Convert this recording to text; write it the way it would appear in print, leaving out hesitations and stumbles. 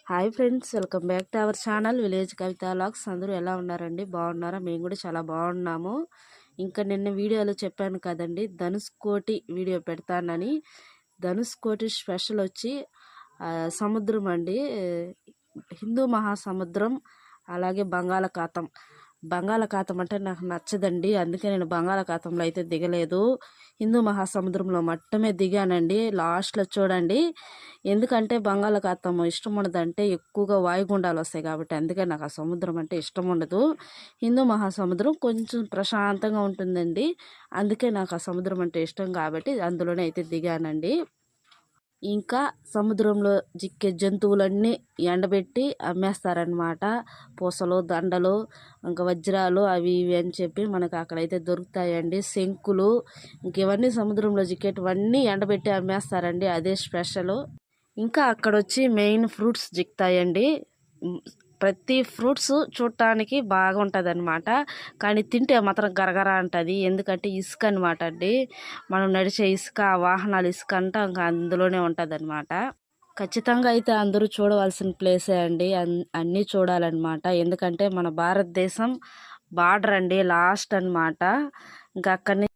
Hi friends, welcome back to our channel village Kavitha vlogs. అందరూ ఎలా ఉన్నారండి? బాగున్నారా? మేము కూడా చాలా బాగున్నాము. ఇంకా నిన్న వీడియోలో చెప్పాను కదండి, ధనుష్కోటి వీడియో పెడతానని. ధనుష్కోటి స్పెషల్ వచ్చి సముద్రం అండి, హిందూ మహాసముద్రం, అలాగే బంగాళాఖాతం అంటే నాకు నచ్చదండి. అందుకే నేను బంగాళాఖాతంలో అయితే దిగలేదు. హిందూ మహాసముద్రంలో మట్టమే దిగానండి. లాస్ట్లో చూడండి. ఎందుకంటే బంగాళాఖాతం ఇష్టం ఉండదంటే ఎక్కువగా వాయుగుండాలు వస్తాయి కాబట్టి, అందుకే నాకు ఆ సముద్రం అంటే ఇష్టం ఉండదు. హిందూ మహాసముద్రం కొంచెం ప్రశాంతంగా ఉంటుందండి. అందుకే నాకు ఆ సముద్రం అంటే ఇష్టం కాబట్టి అందులోనే అయితే దిగానండి. ఇంకా సముద్రంలో చిక్కే జంతువులన్నీ ఎండబెట్టి అమ్మేస్తారనమాట. పూసలు, దండలు, ఇంకా వజ్రాలు అవి ఇవి అని చెప్పి మనకు అక్కడైతే దొరుకుతాయండి. శంకులు, ఇంక ఇవన్నీ సముద్రంలో చిక్కేటివన్నీ ఎండబెట్టి అమ్మేస్తారండి. అదే స్పెషల్. ఇంకా అక్కడ వచ్చి మెయిన్ ఫ్రూట్స్ జిక్తాయండి. ప్రతి ఫ్రూట్స్ చూడటానికి బాగుంటుంది అనమాట, కానీ తింటే మాత్రం గరగర అంటుంది. ఎందుకంటే ఇసుక అనమాట అండి, మనం నడిచే ఇసుక, వాహనాలు ఇసుక అంతా ఇంకా అందులోనే ఉంటుంది అనమాట. ఖచ్చితంగా అయితే అందరూ చూడవలసిన ప్లేసే అండి. అన్నీ చూడాలన్నమాట. ఎందుకంటే మన భారతదేశం బార్డర్ అండి, లాస్ట్ అనమాట. ఇంకా అక్కడి